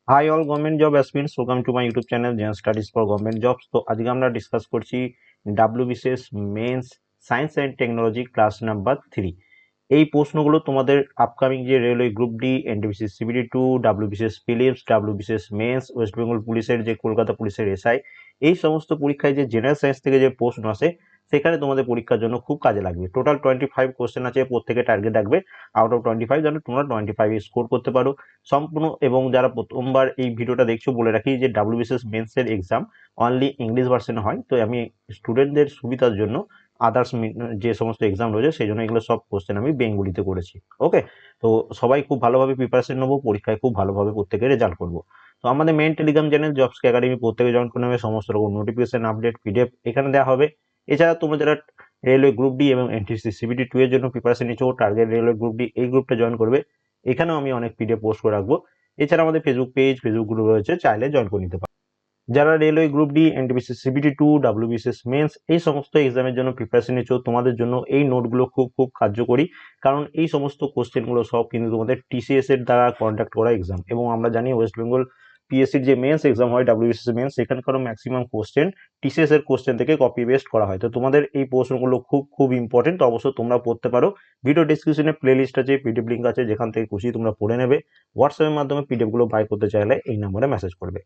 High all government job aspirants, welcome to my YouTube channel Zen studies for government jobs. তো আজকে আমরা discuss করছি WBCS mains science and technology class number 3। এই প্রশ্নগুলো তোমাদের upcoming যে railway group D, NTPC CBT 2, WBCS prelims, WBCS mains, West Bengal পুলিশের যে কলকাতা পুলিশের এসআই, এই সমস্ত পরীক্ষায় যে জেনারেল সায়েন্স থেকে যে প্রশ্ন আসে সেখানে তোমাদের পরীক্ষার জন্য খুব কাজে লাগবে। টোটাল 25 কোশ্চেন আছে, প্রত্যেকে টার্গেট রাখবে আউট অফ 25 যেন তোমরা 25 স্কোর করতে পারো সম্পূর্ণ। এবং যারা প্রথমবার এই ভিডিওটা দেখছো বলে রাখি যে ডাব্লিউবিসিএস মেন্সের এক্সাম অনলি ইংলিশ ভার্সনে হয়, তো আমি স্টুডেন্টদের সুবিধার জন্য আদার্স যে সমস্ত এক্সাম রয়েছে সেই জন্য এগুলো সব কোশ্চেন আমি বেঙ্গলিতে করেছি। ওকে, তো সবাই খুব ভালোভাবে প্রিপারেশন নেবো, পরীক্ষায় খুব ভালোভাবে প্রত্যেকে রেজাল্ট করবো। তো আমাদের main telegram channel jobs academy প্রত্যেকে জয়েন করে নেবে, সমস্ত রকম নোটিফিকেশন আপডেট পিডিএফ এখানে দেওয়া হবে। এছাড়া তোমরা যারা রেলওয়ে গ্রুপ ডি এবং এনটিসি সিবিডি 2 এর জন্য প্রিপারেশন নিচ্ছ, টার্গেট রেলওয়ে গ্রুপ ডি এই গ্রুপটা জয়েন করবে, এখানেও আমি অনেক পিডিএফ পোস্ট করে রাখবো। এছাড়া আমাদের ফেসবুক পেজ, ফেসবুক গ্রুপ রয়েছে, চাইলে জয়েন করে নিতে পারো। যারা railway group D, NTPC CBT 2, WBCS men's এই সমস্ত এক্সামের জন্য প্রিপারেশন নিচ্ছ, তোমাদের জন্য এই নোটগুলো খুব খুব কার্যকরী। কারণ এই সমস্ত কোশ্চেনগুলো সব কিন্তু তোমাদের টিসিএস এর দ্বারা কন্ডাক্ট করা এক্সাম, এবং আমরা জানি ওয়েস্ট বেঙ্গল পিএসসির যে মেন্স এক্সাম হয় ডাব্লিউবিসিএস মেন্স, সেখানকারও ম্যাক্সিমাম কোশ্চেন টিসিএস এর কোশ্চেন থেকে কপি পেস্ট করা হয়। তো তোমাদের এই প্রশ্নগুলো খুব খুব ইম্পর্টেন্ট, তো অবশ্যই তোমরা পড়তে পারো। ভিডিও ডিসক্রিপশনে প্লে লিস্ট আছে, পিডিএফ লিঙ্ক আছে, যেখান থেকে খুশি তোমরা পড়ে নেবে। হোয়াটসঅ্যাপের মাধ্যমে পিডিএফ গুলো বাই করতে চাইলে এই নম্বরে মেসেজ করবে।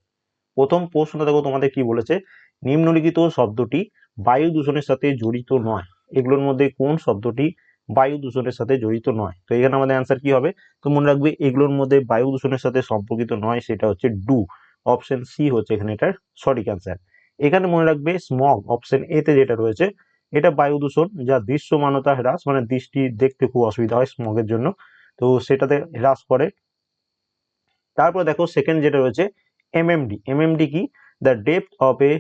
প্রথম প্রশ্নটা দেখো তোমাদের কি বলেছে, নিম্নলিখিত শব্দটি বায়ু দূষণের সাথে জড়িত নয়, এগুলোর মধ্যে কোন শব্দটি বায়ু দূষণের সাথে জড়িত নয়? তো এখানে আমাদের অ্যান্সার কি হবে? তো মনে রাখবে এগুলোর মধ্যে বায়ু দূষণের সাথে সম্পর্কিত নয়, সেটা হচ্ছে ডু। অপশন সি হচ্ছে এখানে এটার সঠিক অ্যান্সার। এখানে মনে রাখবে স্মগ, অপশন এ তে যেটা রয়েছে, এটা বায়ু দূষণ যা দৃশ্যমানতা হ্রাস, মানে দৃষ্টি দেখতে খুব অসুবিধা হয় স্মগের জন্য, তো সেটাতে হ্রাস করে। তারপর দেখো সেকেন্ড যেটা রয়েছে এমএমডি। এমএমডি কি? The depth of A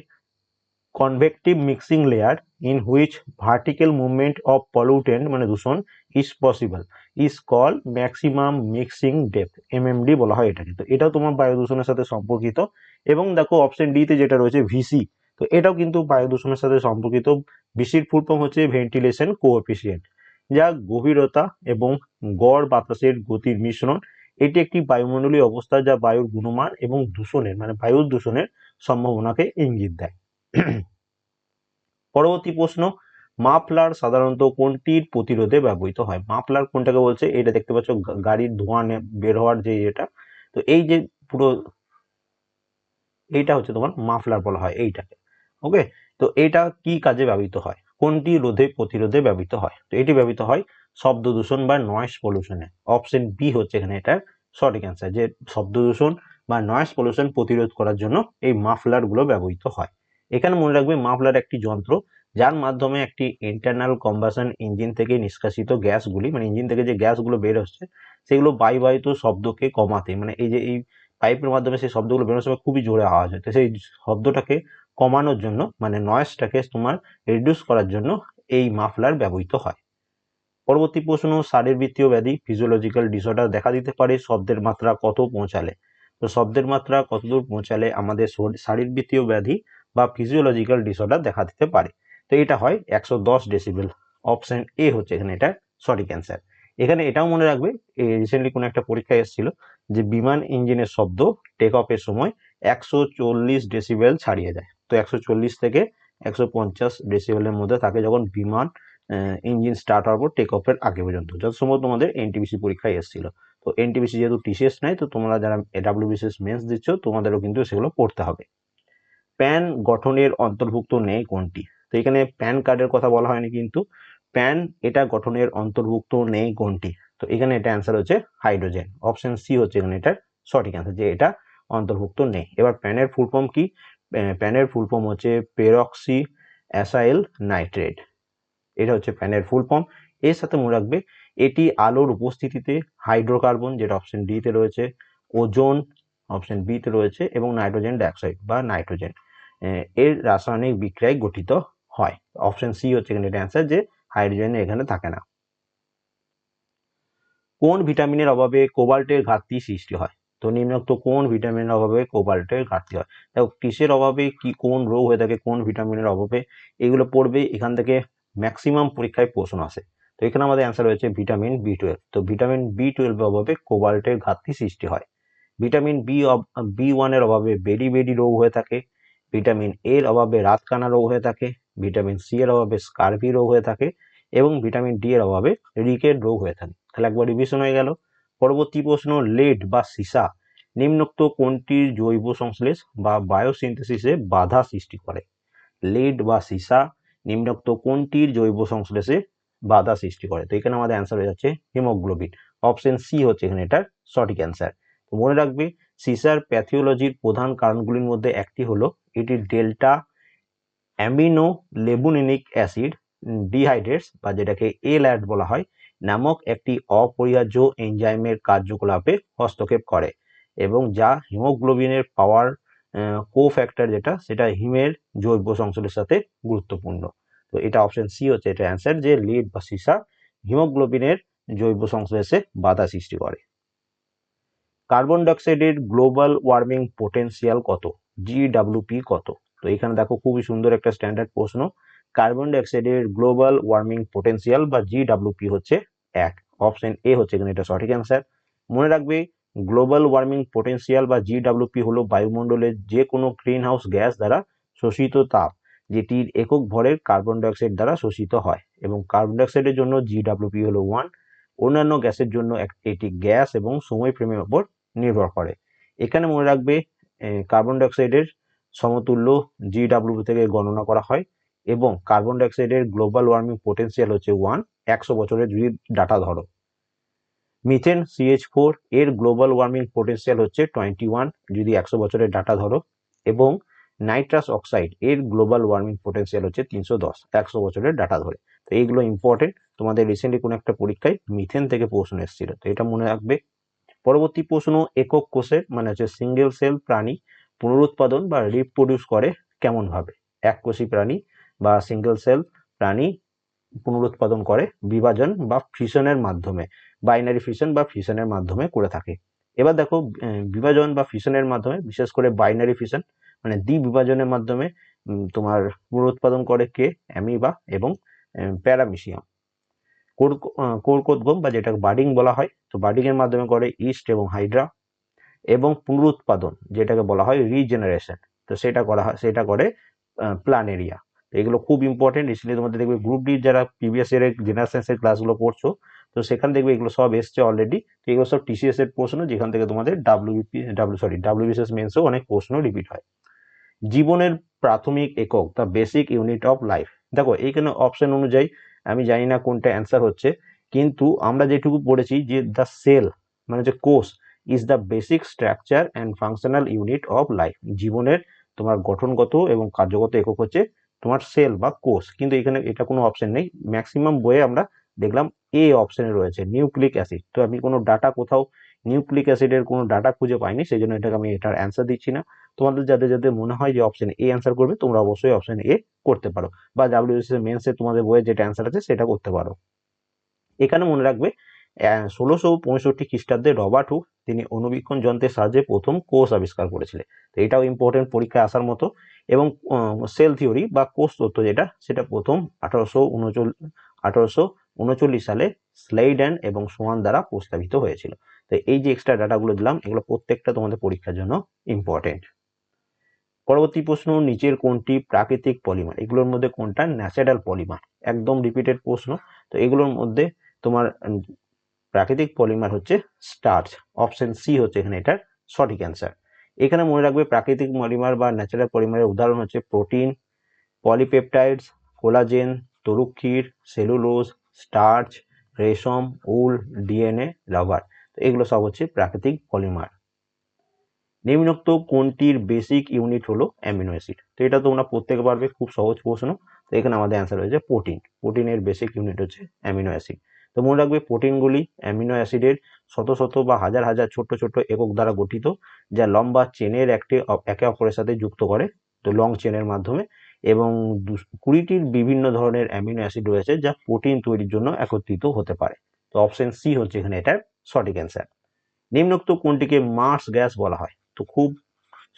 convective mixing layer in which vertical movement of pollutant মানে দূষণ is possible is call maximum mixing depth, MMD বলা হয় এটাকে। তো এটাও তোমার বায়ু দূষণের সাথে সম্পর্কিত। এবং দেখো অপশন ডি তে যেটা রয়েছে ভিসি, তো এটাও কিন্তু বায়ু দূষণের সাথে সম্পর্কিত। ভিসির ফুল ফর্ম হচ্ছে ভেন্টিলেশন কোএফিসিয়েন্ট, যা গভীরতা এবং গড় বাতাসের গতির মিশ্রণ। এটি একটি বায়ুমণ্ডলীয় অবস্থা যা বায়ুর গুণমান এবং দূষণের মানে বায়ুর দূষণের সম্ভাবনাকে ইঙ্গিত দেয়। পরবর্তী প্রশ্ন, মাফলার সাধারণত কোনটির প্রতিরোধে ব্যবহৃত হয়? মাফলার কোনটাকে বলছে? এটা দেখতে পাচ্ছ গাড়ির ধোঁয়া বের হওয়ার যে এটা, তো এই যে পুরো এইটা হচ্ছে তোমার মাফলার বলা হয় এইটাকে। ওকে, তো এটা কি কাজে ব্যবহৃত হয়? কোনটি প্রতিরোধে ব্যবহৃত হয়? তো এটি ব্যবহৃত হয় শব্দ দূষণ বা নয়েজ পলিউশনে। অপশন বি হচ্ছে এখানে এটা সঠিক অ্যান্সার, যে শব্দ দূষণ বা নয়েজ পলিউশন প্রতিরোধ করার জন্য এই মাফলার গুলো ব্যবহৃত হয়। এখানে মনে রাখবে মাফলার একটি যন্ত্র যার মাধ্যমে একটি ইন্টারনাল কম্বাসন ইঞ্জিন থেকে নিষ্কাশিত গ্যাসগুলি, মানে ইঞ্জিন থেকে যে গ্যাসগুলো বের হচ্ছে সেগুলো বায়ুবাহিত শব্দকে কমাতে, মানে এই যে এই পাইপের মাধ্যমে সেই শব্দগুলো বেরোনোর সময় খুবই জোরে আওয়াজ হয়, তো সেই শব্দটাকে কমানোর জন্য মানে নয়েজটাকে তোমার রিডিউস করার জন্য এই মাফলার ব্যবহৃত হয়। পরবর্তী প্রশ্ন, শারীরবৃত্তীয় ব্যাধি ফিজিওলজিক্যাল ডিসঅর্ডার দেখা দিতে পারে শব্দের মাত্রা কত পৌঁছালে? তো শব্দের মাত্রা কতদূর পৌঁছালে আমাদের শারীরবৃত্তীয় ব্যাধি বা ফিজিওলজিক্যাল ডিসঅর্ডার দেখা দিতে পারে? তো এটা হয় 110 ডেসিবেল। অপশন এ হচ্ছে এখানে এটা সঠিক অ্যান্সার। এখানে এটাও মনে রাখবে, রিসেন্টলি কোনো একটা পরীক্ষায় এসেছিল যে বিমান ইঞ্জিনের শব্দ টেক অফের সময় 140 ডেসিবেল ছাড়িয়ে যায়। তো 140 থেকে 150 ডেসিবেলের মধ্যে থাকে যখন বিমান ইঞ্জিন স্টার্ট হওয়ার পর টেক অফের আগে পর্যন্ত, যত সম্ভব তোমাদের এনটিপিসি পরীক্ষায় এসেছিল। তো এনটিপিসি যেহেতু টিসিএস নাই, তো তোমরা যারা ডাব্লিউবিসিএস মেন্স দিচ্ছ তোমাদেরও কিন্তু সেগুলো পড়তে হবে। প্যান গঠনের অন্তর্ভুক্ত নেই কোনটি? তো এখানে প্যান কার্ডের কথা বলা হয়নি, কিন্তু প্যান এটা গঠনের অন্তর্ভুক্ত নেই কোনটি? তো এখানে এটা অ্যান্সার হচ্ছে হাইড্রোজেন। অপশন সি হচ্ছে এখানে এটার সঠিক অ্যান্সার, যে এটা অন্তর্ভুক্ত নেই। এবার প্যানের ফুল ফর্ম কি? প্যানের ফুল ফর্ম হচ্ছে পেরক্সি অ্যাসাইল নাইট্রেট, এটা হচ্ছে প্যানের ফুল ফর্ম। এর সাথে মনে রাখবে এটি আলোর উপস্থিতিতে হাইড্রোকার্বন, যেটা অপশন ডি তে রয়েছে, ওজোন অপশন বি তে রয়েছে, এবং নাইট্রোজেন ডাইঅক্সাইড বা নাইট্রোজেন এর রাসায়নিক বিক্রিয়ায় গঠিত হয়। অপশন সি হচ্ছে এখানে এটা অ্যান্সার, যে হাইড্রোজেন এখানে থাকে না। কোন ভিটামিনের অভাবে কোবাল্টের ঘাটতি সৃষ্টি হয়? তো নিম্নোক্ত কোন ভিটামিনের অভাবে কোবাল্টের ঘাটতি হয়? দেখো কিসের অভাবে কি কোন রোগ হয়ে থাকে, কোন ভিটামিনের অভাবে, এগুলো পড়বে। এখান থেকে ম্যাক্সিমাম পরীক্ষায় প্রশ্ন আসে। তো এখানে আমাদের অ্যান্সার হয়েছে ভিটামিন বি 12। তো ভিটামিন বি 12 অভাবে কোবাল্টের ঘাটতি সৃষ্টি হয়। ভিটামিন বি1 এর অভাবে বেরি বেরি রোগ হয়ে থাকে, ভিটামিন এর অভাবে রাতকানা রোগ হয়ে থাকে, ভিটামিন সি এর অভাবে স্কারভি রোগ হয়ে থাকে এবং ভিটামিন ডি এর অভাবে রিকেট রোগ হয়ে থাকে। তাহলে একবার রিভিশন হয়ে গেল। পরবর্তী প্রশ্ন, লেড বা সীসা নিম্নোক্ত কোনটির জৈব সংশ্লেষ বা বায়োসিনথেসিসে বাধা সৃষ্টি করে? লেড বা সীসা নিম্নোক্ত কোনটির জৈব সংশ্লেষে বাধা সৃষ্টি করে? তো এখানে আমাদের অ্যান্সার হয়ে যাচ্ছে হিমোগ্লোবিন। অপশন সি হচ্ছে এখানে এটার সঠিক অ্যান্সার। তো মনে রাখবে, সিসার প্যাথিওলজির প্রধান কারণগুলির মধ্যে একটি হলো এটি ডেল্টা অ্যামিনো লেবুনিনিক অ্যাসিড ডিহাইড্রেটস বা যেটাকে এল্যাড বলা হয় নামক একটি অপরিহার্য এনজাইমের কার্যকলাপে হস্তক্ষেপ করে এবং যা হিমোগ্লোবিনের পাওয়ার কোফ্যাক্টর যেটা সেটা হিমের জৈব সংশ্লেষের সাথে গুরুত্বপূর্ণ। তো এটা অপশন সি হচ্ছে এটা অ্যান্সার, যে লিড বা সীসা হিমোগ্লোবিনের জৈব সংশ্লেষে বাধা সৃষ্টি করে। কার্বন ডাইঅক্সাইডের গ্লোবাল ওয়ার্মিং পোটেনশিয়াল কত? জিডব্লিউপি কত? তো এখানে দেখো খুবই সুন্দর একটা স্ট্যান্ডার্ড প্রশ্ন। কার্বন ডাইঅক্সাইডের গ্লোবাল ওয়ার্মিং পোটেনশিয়াল বা জিডব্লিউপি হচ্ছে 1। অপশন এ হচ্ছে এখানে এটা সঠিক অ্যান্সার। মনে রাখবে, গ্লোবাল ওয়ার্মিং পোটেনশিয়াল বা জিডব্লিউপি হলো বায়ুমণ্ডলের যে কোনো গ্রিন হাউস গ্যাস দ্বারা শোষিত তাপ যেটির একক ভরের কার্বন ডাইঅক্সাইড দ্বারা শোষিত হয়, এবং কার্বন ডাইঅক্সাইডের জন্য জিডব্লিউপি হলো 1। অন্যান্য গ্যাসের জন্য এটি গ্যাস এবং সময় ফ্রেমের উপর নির্ভর করে। এখানে মনে রাখবে, কার্বন ডাইঅক্সাইডের সমতুল্য জিডব্লিউ থেকে গণনা করা হয় এবং কার্বন ডাইঅক্সাইডের গ্লোবাল ওয়ার্মিং পোটেনশিয়াল হচ্ছে 1 100 বছরের যদি ডাটা ধরো। মিথেন CH4 এর গ্লোবাল ওয়ার্মিং পোটেনশিয়াল হচ্ছে 21 যদি 100 বছরের ডাটা ধরো, এবং নাইট্রাস অক্সাইড এর গ্লোবাল ওয়ার্মিং পোটেনশিয়াল হচ্ছে 310 100 বছরের ডাটা ধরে। তো এইগুলো ইম্পর্টেন্ট, তোমাদের রিসেন্টলি কোনো একটা পরীক্ষায় মিথেন থেকে প্রশ্ন এসেছিল, তো এটা মনে রাখবে। পরবর্তী প্রশ্ন, একক কোষের মানে হচ্ছে সিঙ্গেল সেল প্রাণী পুনরুৎপাদন বা রিপ্রোডিউস করে কেমন ভাবে? এককোষী প্রাণী বা সিঙ্গেল সেল প্রাণী পুনরুৎপাদন করে বিভাজন বা ফিশনের মাধ্যমে, বাইনারি ফিশন বা ফিশনের মাধ্যমে করে থাকে। এবার দেখো, বিভাজন বা ফিশনের মাধ্যমে, বিশেষ করে বাইনারি ফিশন মানে দ্বিবিভাজনের মাধ্যমে তোমার পুনরুৎপাদন করে কে? অ্যামিবা এবং প্যারামিশিয়াম। কোরকোদ্গম বা যেটাকে বাডিং বলা হয়, তো বাডিং এর মাধ্যমে করে ইস্ট এবং হাইড্রা। এবং পুনরুৎপাদন যেটাকে বলা হয় রিজেনারেশন, তো সেটা করে প্ল্যানেরিয়া। এগুলো খুব ইম্পর্টেন্ট। রিসেন্টলি তোমাদের দেখবে গ্রুপ ডি যারা প্রিভিয়াস ইয়ারের জেনারেল সায়েন্সের ক্লাসগুলো পড়ছো, তো সেখানে দেখবে এগুলো সব এসছে অলরেডি। তো এগুলো সব TCS এর প্রশ্ন, যেখান থেকে তোমাদের WBCS মেন্সেও অনেক প্রশ্ন রিপিট হয়। জীবনের প্রাথমিক একক, the basic unit of life. দেখো এইখানে অপশন অনুযায়ী আমি জানি না কোনটা অ্যান্সার হচ্ছে, কিন্তু আমরা যেটুকু পড়েছি যে দ্য সেল মানে যে কোষ is the basic structure and functional unit of life. জীবনের তোমার গঠনগত এবং কার্যগত একক হচ্ছে তোমার সেল বা কোষ, কিন্তু এখানে এটা কোনো অপশন নেই। ম্যাক্সিমাম বইয়ে আমরা দেখলাম এ অপশনে রয়েছে নিউক্লিক অ্যাসিড, তো আমি কোনো ডাটা কোথাও নিউক্লিক অ্যাসিডের কোনো ডাটা খুঁজে পাইনি, সেই জন্য এটাকে আমি এটার অ্যান্সার দিচ্ছি না। তোমাদের যাদের যাদের মনে হয় যে অপশন এ অ্যান্সার করবে, তোমরা অবশ্যই অপশন এ করতে পারো, বা WBCS মেন্সে তোমাদের বইয়ে যেটা অ্যান্সার আছে সেটা করতে পারো। এখানে মনে রাখবে, 1665 খ্রিস্টাব্দে রবার্ট হুক তিনি অণুবীক্ষণ যন্ত্রের সাহায্যে প্রথম কোষ আবিষ্কার করেছিলেন। তো এটাও ইম্পর্টেন্ট, পরীক্ষায় আসার মতো। এবং সেল থিওরি বা কোষ তত্ত্ব সেটা প্রথম 1839 সালে স্লেইডেন এবং সোয়ান দ্বারা প্রস্তাবিত হয়েছিল। তো এই যে এক্সট্রা ডাটাগুলো দিলাম, এগুলো প্রত্যেকটা তোমাদের পরীক্ষার জন্য ইম্পর্টেন্ট। পরবর্তী প্রশ্ন, নিচের কোনটি প্রাকৃতিক পলিমার? এগুলোর মধ্যে কোনটা ন্যাচারাল পলিমার? একদম রিপিটেড প্রশ্ন। তো এগুলোর মধ্যে তোমার প্রাকৃতিক পলিমার হচ্ছে স্টার্চ। অপশন সি হচ্ছে এখানে এটার সঠিক অ্যান্সার। এখানে মনে রাখবে, প্রাকৃতিক পলিমার বা ন্যাচারাল পলিমারের উদাহরণ হচ্ছে প্রোটিন, পলিপেপটাইডস, কোলাজেন, তরুক্ষীর, সেলুলোজ, স্টার্চ, রেশম, উল, DNA, রাবার। তো এগুলো সব হচ্ছে প্রাকৃতিক পলিমার। নিম্নোক্ত কোনটির বেসিক ইউনিট হলো অ্যামিনো অ্যাসিড? তো এটা তোমরা প্রত্যেকে পারবে, খুব সহজ প্রশ্ন। তো এখানে আমাদের অ্যান্সার হয়েছে প্রোটিন। প্রোটিনের বেসিক ইউনিট হচ্ছে অ্যামিনো অ্যাসিড। তো মনে রাখবে, প্রোটিনগুলি অ্যামিনো অ্যাসিডের শত শত বা হাজার হাজার ছোট্ট ছোট্ট একক দ্বারা গঠিত, যা লম্বা চেনের একে অপরের সাথে যুক্ত করে, তো লং চেনের মাধ্যমে। এবং 20টির বিভিন্ন ধরনের অ্যামিনো অ্যাসিড রয়েছে যা প্রোটিন তৈরির জন্য একত্রিত হতে পারে। তো অপশন সি হচ্ছে এখানে এটার সঠিক অ্যান্সার। নিম্নোক্ত কোনটিকে মার্স গ্যাস বলা হয়? তো খুব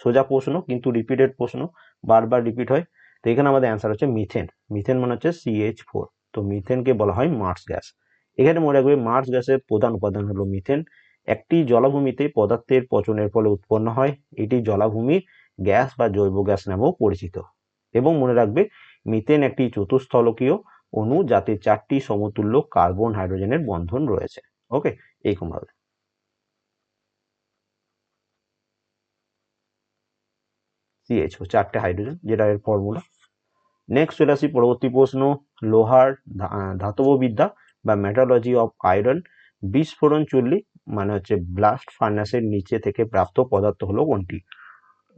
সোজা প্রশ্ন, কিন্তু রিপিটেড প্রশ্ন, বারবার রিপিট হয়। তো এখানে আমাদের অ্যান্সার হচ্ছে মিথেন। মিথেন মানে হচ্ছে CH4। তো মিথেনকে বলা হয় মার্স গ্যাস। এখানে মনে রাখবে, মার্স গ্যাসের প্রধান উপাদান হলো মিথেন একটি জলাভূমিতে পদার্থের পচনের ফলে উৎপন্ন হয়, এটি জলাভূমি গ্যাস বা জৈব গ্যাস নামেও পরিচিত। এবং মনে রাখবে মিথেন একটি চতুস্থলকীয় অণু যাতে 4টি সমতুল্য কার্বন হাইড্রোজেনের বন্ধন রয়েছে। ওকে, এইরকম ভাবে CH4 4টে হাইড্রোজেন, যেটা এর ফর্মুলা। নেক্সট চলে আসি পরবর্তী প্রশ্ন, লোহার ধাতববিদ্যা বা মেটালজি অফ আয়রন বিস্ফোরণ চুল্লি মানে হচ্ছে ব্লাস্ট ফার্নাসের নিচে থেকে প্রাপ্ত পদার্থ হলো কোনটি?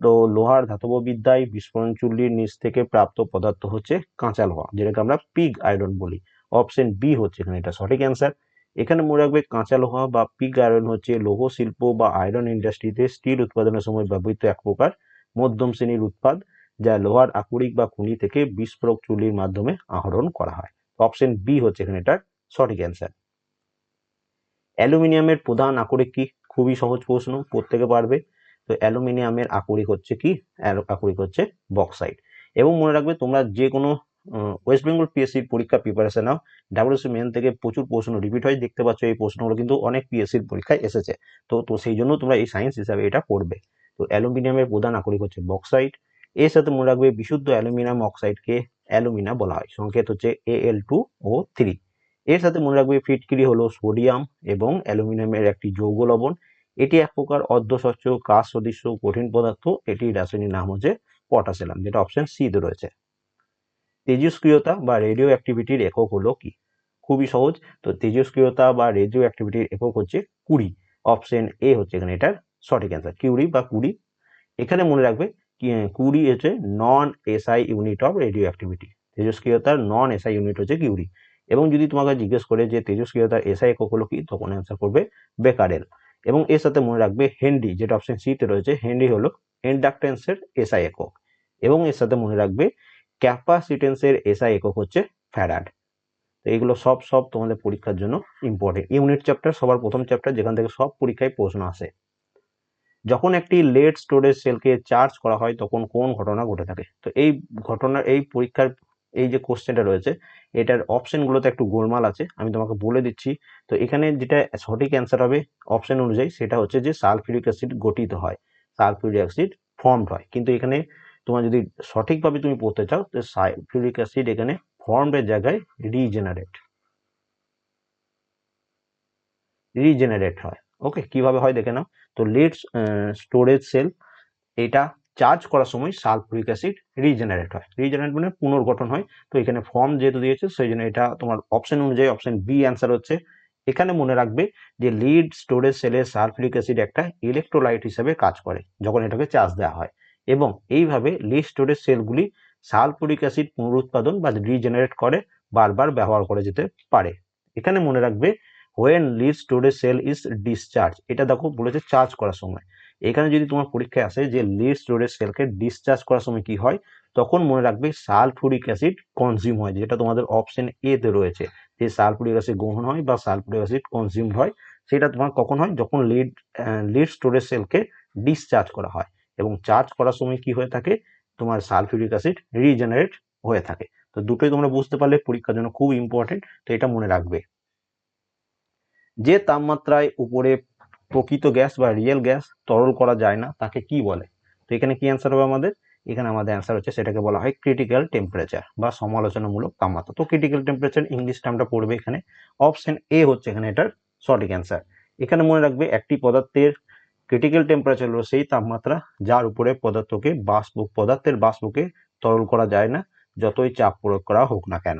তো লোহার ধাতববিদ্যায় বিস্ফোরণ চুল্লির নিচ থেকে প্রাপ্ত পদার্থ হচ্ছে কাঁচা লোহা, যেটাকে আমরা পিগ আয়রন বলি। অপশন বি হচ্ছে এখানে এটা সঠিক অ্যান্সার। এখানে মনে রাখবে কাঁচা লোহা বা পিগ আয়রন হচ্ছে লৌহ শিল্প বা আয়রন ইন্ডাস্ট্রিতে স্টিল উৎপাদনের সময় ব্যবহৃত এক প্রকার মধ্যম শ্রেণীর উৎপাদ, যা লোহার আকরিক বা খনি থেকে বিস্ফোরক চুল্লির মাধ্যমে আহরণ করা হয়। অপশন বি হচ্ছে এখানে এটার সঠিক অ্যান্সার। অ্যালুমিনিয়ামের প্রধান আকরিক কি? খুবই সহজ প্রশ্ন, প্রত্যেকে পারবে। তো অ্যালুমিনিয়ামের আকরিক হচ্ছে কি? আকরিক হচ্ছে বক্সাইট। এবং মনে রাখবে তোমরা যে কোনো ওয়েস্ট বেঙ্গল পিএসসির পরীক্ষা প্রিপারেশন নাও, ডাব্লিউসি মেন থেকে প্রচুর প্রশ্ন রিপিট হয়, দেখতে পাচ্ছ এই প্রশ্নগুলো কিন্তু অনেক পিএসসির পরীক্ষায় এসেছে। তো সেই জন্য তোমরা এই সায়েন্স হিসাবে এটা পড়বে। তো অ্যালুমিনিয়ামের প্রধান আকরিক হচ্ছে বক্সাইট। এর সাথে মনে রাখবে বিশুদ্ধ অ্যালুমিনিয়াম অক্সাইডকে অ্যালুমিনা বলা হয়, সংকেত হচ্ছে Al2O3। এর সাথে মনে রাখবে ফিটকিরি হলো সোডিয়াম এবং অ্যালুমিনিয়ামের একটি যৌগ লবণ। এটি এক প্রকার অর্ধস্বচ্ছ কাচ সদৃশ্য কঠিন পদার্থ। এটির রাসায়নিক নাম হচ্ছে পটাসিয়াম, যেটা অপশন সি তে রয়েছে। তেজস্ক্রিয়তা বা রেডিও অ্যাক্টিভিটির একক হলো কি? খুবই সহজ। তো তেজস্ক্রিয়তা বা রেডিও অ্যাক্টিভিটির একক হচ্ছে কুড়ি। অপশন এ হচ্ছে এখানে এটার সঠিক অ্যান্সার, কিউরি বা কুড়ি। এখানে মনে রাখবে কুড়ি হচ্ছে non SI unit of radioactivity. তেজস্ক্রিয়তার নন এসআই ইউনিট হচ্ছে কিউরি। এবং যদি তোমাকে জিজ্ঞেস করে যে তেজস্ক্রিয়তার এসআই একক হলো কি, তখন অ্যান্সার করবে বেকারেল। এবং এর সাথে মনে রাখবে হেনরি, যেটা অপশন সি তে রয়েছে, হেনরি হলো ইন্ডাকটেন্সের এসআই একক। এবং এর সাথে মনে রাখবে ক্যাপাসিটেন্সের এসআই একক হচ্ছে ফ্যারাড। তো এইগুলো সব তোমাদের পরীক্ষার জন্য ইম্পর্টেন্ট। ইউনিট চ্যাপ্টার সবার প্রথম চ্যাপ্টার, যেখান থেকে সব পরীক্ষায় প্রশ্ন আসে। যখন একটি লেড স্টোরেজ সেলকে চার্জ করা হয় তখন কোন ঘটনা ঘটে থাকে? তো এই ঘটনা, এই পরীক্ষার এই যে কোশ্চেনটা রয়েছে, এটার অপশনগুলোতে একটু গোলমাল আছে, আমি তোমাকে বলে দিচ্ছি। তো এখানে যেটা সঠিক অ্যান্সার হবে অপশন অনুযায়ী, সেটা হচ্ছে যে সালফিউরিক অ্যাসিড গঠিত হয়, সালফিউরিক অ্যাসিড ফর্মড হয়। কিন্তু এখানে তোমার যদি সঠিকভাবে তুমি পড়তে চাও, তো সালফিউরিক অ্যাসিড এখানে ফর্মড জায়গায় রিজেনারেট হয়। ওকে, কিভাবে হয় দেখে নাও। তো লিড স্টোরেজ সেল, এটা চার্জ করার সময় সালফিউরিক অ্যাসিড রিজেনারেট হয়, রিজেনারেট মানে পুনর্গঠন হয়। তো এখানে ফর্ম যেহেতু দিয়েছে, সেই জন্য এটা তোমার অপশন অনুযায়ী অপশন বি অ্যান্সার হচ্ছে। এখানে মনে রাখবে যে লিড স্টোরেজ সেলে সালফিউরিক অ্যাসিড একটা ইলেকট্রোলাইট হিসেবে কাজ করে যখন এটাকে চার্জ দেওয়া হয়, এবং এইভাবে লিড স্টোরেজ সেলগুলি সালফিউরিক অ্যাসিড পুনরুৎপাদন বা রিজেনারেট করে বারবার ব্যবহার করে যেতে পারে। এখানে মনে রাখবে when lead storage cell is discharge, এটা দেখো বলেছে চার্জ করার সময়। এখানে যদি তোমার পরীক্ষায় আসে যে লিড স্টোরেজ সেলকে ডিসচার্জ করার সময় কি হয়, তখন মনে রাখবে সালফিউরিক অ্যাসিড কনজিউম হয়, যেটা তোমাদের অপশন এ তে রয়েছে, যে সালফিউরিক অ্যাসিড গ্রহণ হয় বা সালফিউরিক অ্যাসিড কনজিউম হয়। সেটা তোমার কখন হয়? যখন লিড স্টোরেজ সেলকে ডিসচার্জ করা হয়। এবং চার্জ করার সময় কি হয়ে থাকে? তোমার সালফিউরিক অ্যাসিড রিজেনারেট হয়ে থাকে। তো দুটোই তোমরা বুঝতে পারলে পরীক্ষার জন্য খুব ইম্পর্টেন্ট, তো এটা মনে রাখবে। যে তাপমাত্রায় উপরে প্রকৃত গ্যাস বা রিয়েল গ্যাস তরল করা যায় না তাকে কি বলে? তো এখানে কি অ্যান্সার হবে আমাদের? এখানে আমাদের অ্যান্সার হচ্ছে, সেটাকে বলা হয় ক্রিটিক্যাল টেম্পারেচার বা সমালোচনামূলক তাপমাত্রা। তো ক্রিটিক্যাল টেম্পারেচার ইংলিশ টার্মটা পড়বে এখানে। অপশন এ হচ্ছে এখানে এটার সঠিক অ্যান্সার। এখানে মনে রাখবে একটি পদার্থের ক্রিটিক্যাল টেম্পারেচার হলো সেই তাপমাত্রা যার উপরে পদার্থের বাষ্পকে তরল করা যায় না, যতই চাপ প্রয়োগ করা হোক না কেন।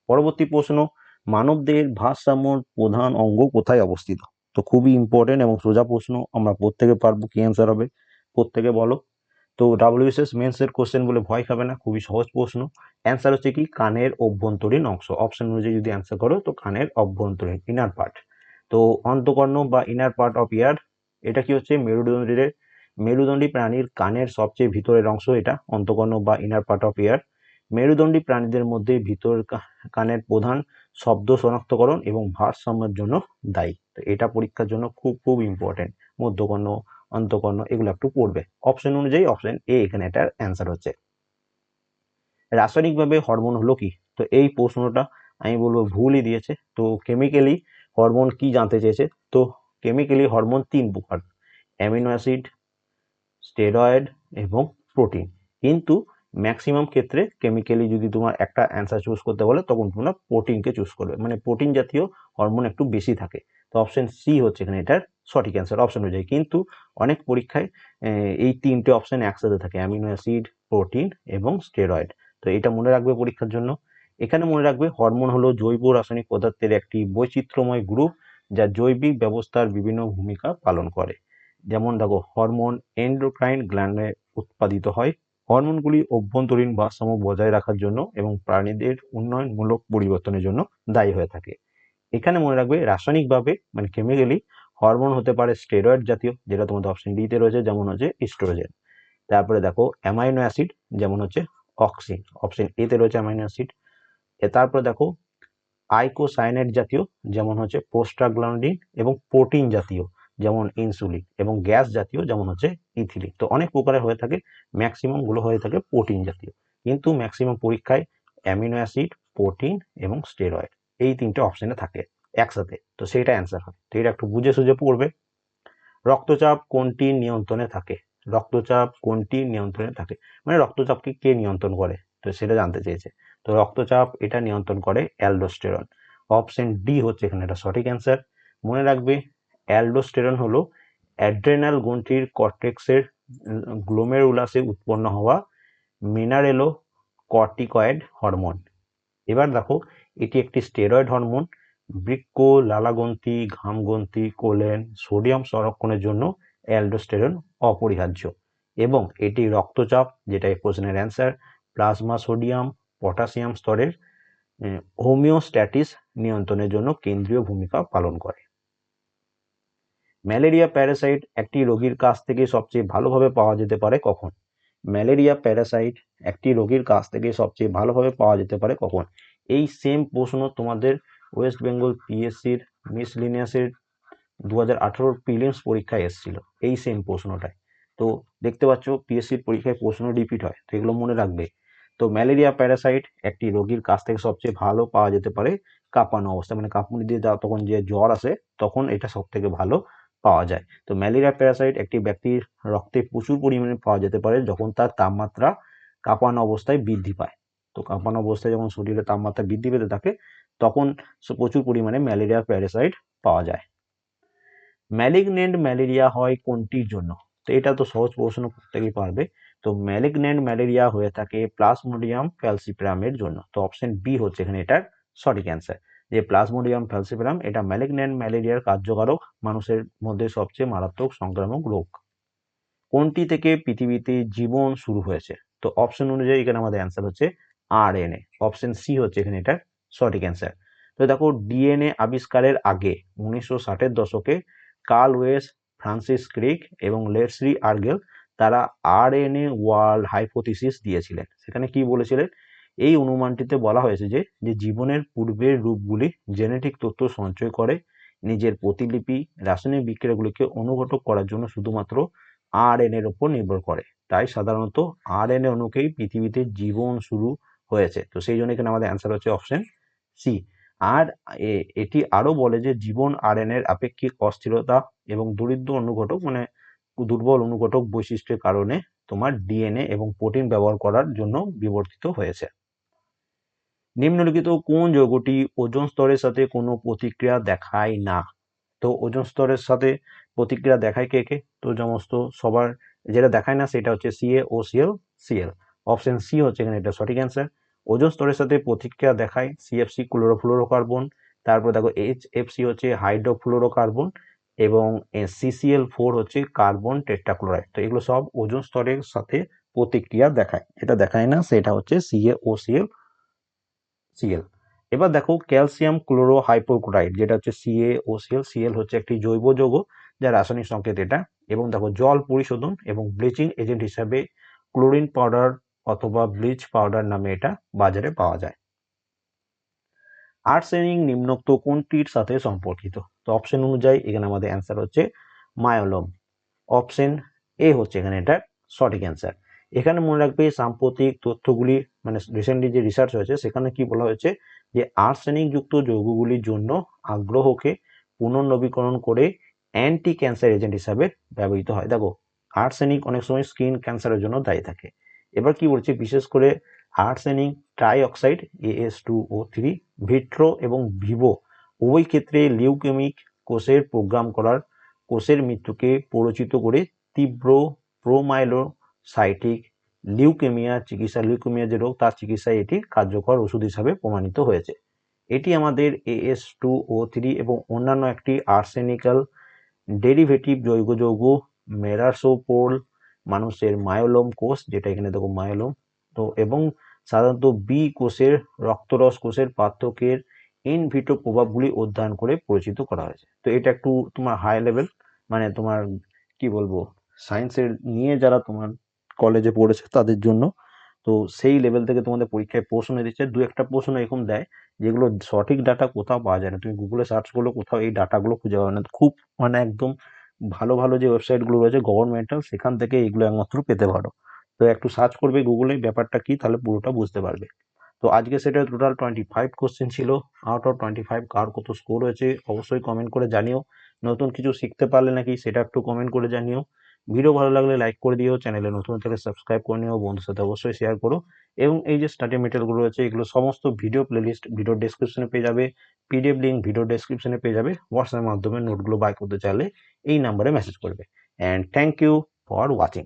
পরবর্তী প্রশ্ন, মানবদেহের ভারসাম্যর প্রধান অঙ্গ কোথায় অবস্থিত? তো খুবই ইম্পর্টেন্ট এবং সোজা প্রশ্ন, আমরা প্রত্যেকে পারবো। কি অ্যান্সার হবে প্রত্যেকে বলো। তো ডাব্লিউবিসিএস মেন্স এর কোশ্চেন বলে ভয় খাবে না, খুবই সহজ প্রশ্ন। অ্যান্সার হচ্ছে কি? কানের অভ্যন্তরীণ অংশ। অপশন অনুযায়ী যদি অ্যান্সার করো, তো কানের অভ্যন্তরীণ, ইনার পার্ট। তো অন্তঃকর্ণ বা ইনার পার্ট অফ ইয়ার, এটা কি হচ্ছে? মেরুদণ্ডী প্রাণীর কানের সবচেয়ে ভিতরের অংশ, এটা অন্তঃকর্ণ বা ইনার পার্ট অফ ইয়ার। মেরুদণ্ডী প্রাণীদের মধ্যে ভিতর কানের প্রধান শব্দ শনাক্তকরণ এবং ভারসাম্যের জন্য দায়ী। তো এটা পরীক্ষার জন্য খুব ইম্পর্টেন্ট। মধ্যকর্ণ, অন্তঃকর্ণ, এগুলো একটু পড়বে। অপশন অনুযায়ী অপশন এ এখানে এটার অ্যান্সার হচ্ছে। রাসায়নিকভাবে হরমোন হলো কি? তো এই প্রশ্নটা আমি বলবো ভুলই দিয়েছে। তো কেমিক্যালি হরমোন কি জানতে চেয়েছে? তো কেমিক্যালি হরমোন 3 প্রকার, অ্যামিনো অ্যাসিড, স্টেরয়েড এবং প্রোটিন। কিন্তু ম্যাক্সিমাম ক্ষেত্রে কেমিক্যালি যদি তোমার একটা অ্যান্সার চুজ করতে বলে তখন তোমরা প্রোটিনকে চুজ করবে, মানে প্রোটিন জাতীয় হরমোন একটু বেশি থাকে। তো অপশন সি হচ্ছে এখানে এটার সঠিক অ্যান্সার অপশন অনুযায়ী। কিন্তু অনেক পরীক্ষায় এই 3টে অপশন একসাথে থাকে, অ্যামিনো অ্যাসিড, প্রোটিন এবং স্টেরয়েড। তো এটা মনে রাখবে পরীক্ষার জন্য। এখানে মনে রাখবে হরমোন হলো জৈব রাসায়নিক পদার্থের একটি বৈচিত্র্যময় গ্রুপ যা জৈবিক ব্যবস্থার বিভিন্ন ভূমিকা পালন করে। যেমন দেখো, হরমোন এন্ডোক্রাইন গ্ল্যান্ডে উৎপাদিত হয়। হরমোনগুলি অভ্যন্তরীণ ভারসাম্য বজায় রাখার জন্য এবং প্রাণীদের উন্নয়নমূলক পরিবর্তনের জন্য দায়ী হয়ে থাকে। এখানে মনে রাখবে রাসায়নিকভাবে মানে কেমিক্যালি হরমোন হতে পারে স্টেরয়েড জাতীয়, যেটা তোমাদের অপশন ডি তে রয়েছে, যেমন হচ্ছে ইস্ট্রোজেন। তারপরে দেখো অ্যামাইনো অ্যাসিড, যেমন হচ্ছে অক্সিন, অপশন এ তে রয়েছে অ্যামাইনো অ্যাসিড। তারপরে দেখো আইকোসায়ানেট জাতীয়, যেমন হচ্ছে প্রোস্টাগ্ল্যান্ডিন, এবং প্রোটিন জাতীয় যেমন ইনসুলিন, এবং গ্যাস জাতীয় যেমন হচ্ছে ইথিলিন। তো অনেক প্রকারের হয়ে থাকে, ম্যাক্সিমাম গুলো হয়ে থাকে প্রোটিন জাতীয়। কিন্তু ম্যাক্সিমাম পরীক্ষায় অ্যামিনো অ্যাসিড, প্রোটিন এবং স্টেরয়েড এই 3টে অপশনে থাকে একসাথে। তো সেইটা অ্যান্সার হয়। তো এটা একটু বুঝে সুঝে পড়বে। রক্তচাপ কোনটি নিয়ন্ত্রণে থাকে? রক্তচাপ কোনটি নিয়ন্ত্রণে থাকে, মানে রক্তচাপকে কে নিয়ন্ত্রণ করে, তো সেটা জানতে চেয়েছে। তো রক্তচাপ এটা নিয়ন্ত্রণ করে অ্যালডোস্টেরন। অপশন ডি হচ্ছে এখানে এটা সঠিক অ্যান্সার। মনে রাখবে অ্যালডোস্টেরন হলো অ্যাড্রেনাল গ্রন্থির কর্টেক্সের গ্লোমেরুলাসে উৎপন্ন হওয়া মিনারেলো কর্টিকয়েড হরমোন। এবার দেখো, এটি একটি স্টেরয়েড হরমোন। বৃক্ক, লালাগ্রন্থি, ঘামগ্রন্থি, কোলেন, সোডিয়াম সংরক্ষণের জন্য অ্যালডোস্টেরন অপরিহার্য। এবং এটি রক্তচাপ, যেটা এই প্রশ্নের অ্যান্সার, প্লাজমা সোডিয়াম, পটাশিয়াম স্তরের হোমিওস্ট্যাটিস নিয়ন্ত্রণের জন্য কেন্দ্রীয় ভূমিকা পালন করে। ম্যালেরিয়া প্যারাসাইট একটি রোগীর কাছ থেকে সবচেয়ে ভালোভাবে পাওয়া যেতে পারে কখন? ম্যালেরিয়া প্যারাসাইট একটি রোগীর কাছ থেকে সবচেয়ে ভালোভাবে পাওয়া যেতে পারে কখন? এই সেম প্রশ্ন তোমাদের ওয়েস্ট বেঙ্গল পিএসসির মিসলিনিয়াসের 2018 প্রিলিমস পরীক্ষায় এসেছিল এই সেম প্রশ্নটাই। তো দেখতে পাচ্ছ পিএসসির পরীক্ষায় প্রশ্ন রিপিট হয়, তো এগুলো মনে রাখবে। তো ম্যালেরিয়া প্যারাসাইট একটি রোগীর কাছ থেকে সবচেয়ে ভালো পাওয়া যেতে পারে কাঁপানো অবস্থা, মানে কাঁপুনি দিয়ে তখন যে জ্বর আসে তখন এটা সব থেকে ভালো পাওয়া যায়। তো ম্যালেরিয়া প্যারাসাইট একটি ব্যক্তির রক্তে প্রচুর পরিমাণে পাওয়া যেতে পারে যখন তার তাপমাত্রা কাঁপানো অবস্থায় বৃদ্ধি পায়। তো কাঁপানো অবস্থায় যখন শরীরে তাপমাত্রা বৃদ্ধি পেতে থাকে তখন প্রচুর পরিমাণে ম্যালেরিয়া প্যারাসাইট পাওয়া যায়। ম্যালিগন্যান্ট ম্যালেরিয়া হয় কোনটির জন্য? তো এটা তো সহজ প্রশ্ন, প্রত্যেকেই পারবে। তো ম্যালিগন্যান্ট ম্যালেরিয়া হয়ে থাকে প্লাজমোডিয়াম ফ্যালসিপারামের জন্য। তো অপশন বি হচ্ছে এখানে এটার সঠিক অ্যান্সার, যে প্লাজমোডিয়াম ফ্যালসিপারাম এটা ম্যালিগন্যান্ট ম্যালেরিয়ার কার্যকারক মানুষের মধ্যে সবচেয়ে মারাত্মক সংক্রামক রোগ। কোনটি থেকে পৃথিবীতে জীবন শুরু হয়েছে? তো অপশন অনুযায়ী এখানে আমাদের অ্যান্সার হচ্ছে আরএনএ। অপশন সি হচ্ছে এখানে এটার সঠিক অ্যান্সার। তো দেখো, ডিএনএ আবিষ্কারের আগে 1960-এর দশকে কার্ল ওয়েস, ফ্রান্সিস ক্রিক এবং লেসলি আর্গেল তারা আরএনএ ওয়ার্ল্ড হাইপোথিসিস দিয়েছিলেন। সেখানে কি বলেছিলেন? এই অনুমানটিতে বলা হয়েছে যে জীবনের পূর্বের রূপগুলি জেনেটিক তথ্য সঞ্চয় করে, নিজের প্রতিলিপি রাসায়নিক বিক্রিয়াগুলিকে অনুঘটক করার জন্য শুধুমাত্র আরএনএ এর উপর নির্ভর করে। তাই সাধারণত আরএনএ অণুকেই পৃথিবীতে জীবন শুরু হয়েছে। তো সেই জন্য এখানে আমাদের অ্যান্সার হচ্ছে অপশন সি। আর এটি আরো বলে যে জীবন আরএনএ এর আপেক্ষিক অস্থিরতা এবং দরিদ্র অনুঘটক মানে দুর্বল অনুঘটক বৈশিষ্ট্যের কারণে তোমার ডিএনএ এবং প্রোটিন ব্যবহার করার জন্য বিবর্তিত হয়েছে। নিম্নলিখিত কোন যৌগটি ওজোন স্তরের সাথে কোনো প্রতিক্রিয়া দেখায় না? তো ওজোন স্তরের সাথে প্রতিক্রিয়া দেখায় কে কে? তো সমস্ত সবার যেটা দেখায় না সেটা হচ্ছে CaOCl, Cl। অপশন সি হচ্ছে এখানে এটা সঠিক অ্যান্সার। ওজোন স্তরের সাথে প্রতিক্রিয়া দেখায় CFC ক্লোরোফ্লোরোকার্বন, তারপর দেখো HFC হচ্ছে হাইড্রোফ্লোরোকার্বন, এবং CCl4 হচ্ছে কার্বন টেট্রাক্লোরাইড। তো এগুলো সব ওজোন স্তরের সাথে প্রতিক্রিয়া দেখায়, যেটা দেখায় না সেটা হচ্ছে CaOCl, Cl। এবার দেখো ক্যালসিয়াম ক্লোরো হাইপোক্লোরাইড, যেটা হচ্ছে CaOCl, Cl হচ্ছে একটি জৈব যৌগ যার রাসায়নিক সংকেত এটা। এবং দেখো জল পরিশোধন এবং ব্লিচিং এজেন্ট হিসাবে ক্লোরিন পাউডার অথবা ব্লিচ পাউডার নামে এটা বাজারে পাওয়া যায়। আর্সেনিক নিম্নোক্ত কোনটির সাথে সম্পর্কিত? তো অপশন অনুযায়ী এখানে আমাদের অ্যান্সার হচ্ছে মায়োলোম। অপশন এ হচ্ছে এখানে এটা সঠিক অ্যান্সার। এখানে মনে রাখবে সাম্প্রতিক তথ্যগুলি মানে রিসেন্টলি যে রিসার্চ হয়েছে সেখানে কি বলা হয়েছে যে আর্সেনিক যুক্ত যৌগগুলির জন্য আগ্রহকে পুনর্নবীকরণ করে অ্যান্টি ক্যান্সার এজেন্ট হিসাবে ব্যবহৃত হয়। দেখো আর্সেনিক অনেক সময় স্কিন ক্যান্সারের জন্য দায়ী থাকে। এবার কি বলছে, বিশেষ করে আর্সেনিক ট্রাইঅক্সাইড AS2O3 ভিট্রো এবং ভিভো উভয় ক্ষেত্রে লিউকেমিক কোষের প্রোগ্রাম করার কোষের মৃত্যুকে প্ররোচিত করে তীব্র প্রোমাইলোসাইটিক লিউকেমিয়া চিকিৎসা, লিউকেমিয়া যে রোগ তার চিকিৎসায় এটি কার্যকর ওষুধ হিসাবে প্রমাণিত হয়েছে। এটি আমাদের AS2O3 এবং অন্যান্য একটি আর্সেনিক্যাল ডেরিভেটিভ জৈব যৌগ মেরাসোপোল মানুষের মায়োলোম কোষ, যেটা এখানে দেখো মায়োলোম, তো এবং সাধারণত বি কোষের রক্তরস কোষের পার্থক্যের ইন ভিট্রো প্রভাবগুলি অধ্যয়ন করে পরিচিত করা হয়েছে। তো এটা একটু তোমার হাই লেভেল, মানে তোমার কি বলবো, সায়েন্সের নিয়ে যারা তোমার কলেজে পড়েছে তাদের জন্য। তো সেই লেভেল থেকে তোমাদের পরীক্ষায় প্রশ্ন দিচ্ছে, দু একটা প্রশ্ন এরকম দেয় যেগুলো সঠিক ডাটা কোথাও পাওয়া যায় না, তুমি গুগলে সার্চ করলে কোথাও এই ডাটাগুলো খুঁজে পাবে না। খুব মানে একদম ভালো ভালো যে ওয়েবসাইটগুলো রয়েছে গভর্নমেন্টাল, সেখান থেকে এগুলো একমাত্র পেতে পারো। তো একটু সার্চ করবে গুগলে ব্যাপারটা কি, তাহলে পুরোটা বুঝতে পারবে। তো আজকে সেটা টোটাল 25 কোশ্চেন ছিল। আউট অফ 25 কার কত স্কোর হয়েছে অবশ্যই কমেন্ট করে জানিও। নতুন কিছু শিখতে পারলে নাকি সেটা একটু কমেন্ট করে জানিও। ভিডিও ভালো লাগলে লাইক করে দিও, চ্যানেলে নতুন থাকলে সাবস্ক্রাইব করে নিও, বন্ধুর সাথে অবশ্যই শেয়ার করো। এবং এই যে স্টাডি মেটেরিয়ালগুলো রয়েছে এগুলো সমস্ত ভিডিও প্লেলিস্ট ভিডিও ডেসক্রিপশনে পেয়ে যাবে, পিডিএফ লিঙ্ক ভিডিও ডেসক্রিপশনে পেয়ে যাবে। হোয়াটসঅ্যাপের মাধ্যমে নোটগুলো বাই করতে চাইলে এই নাম্বারে মেসেজ করবে। And thank you for watching.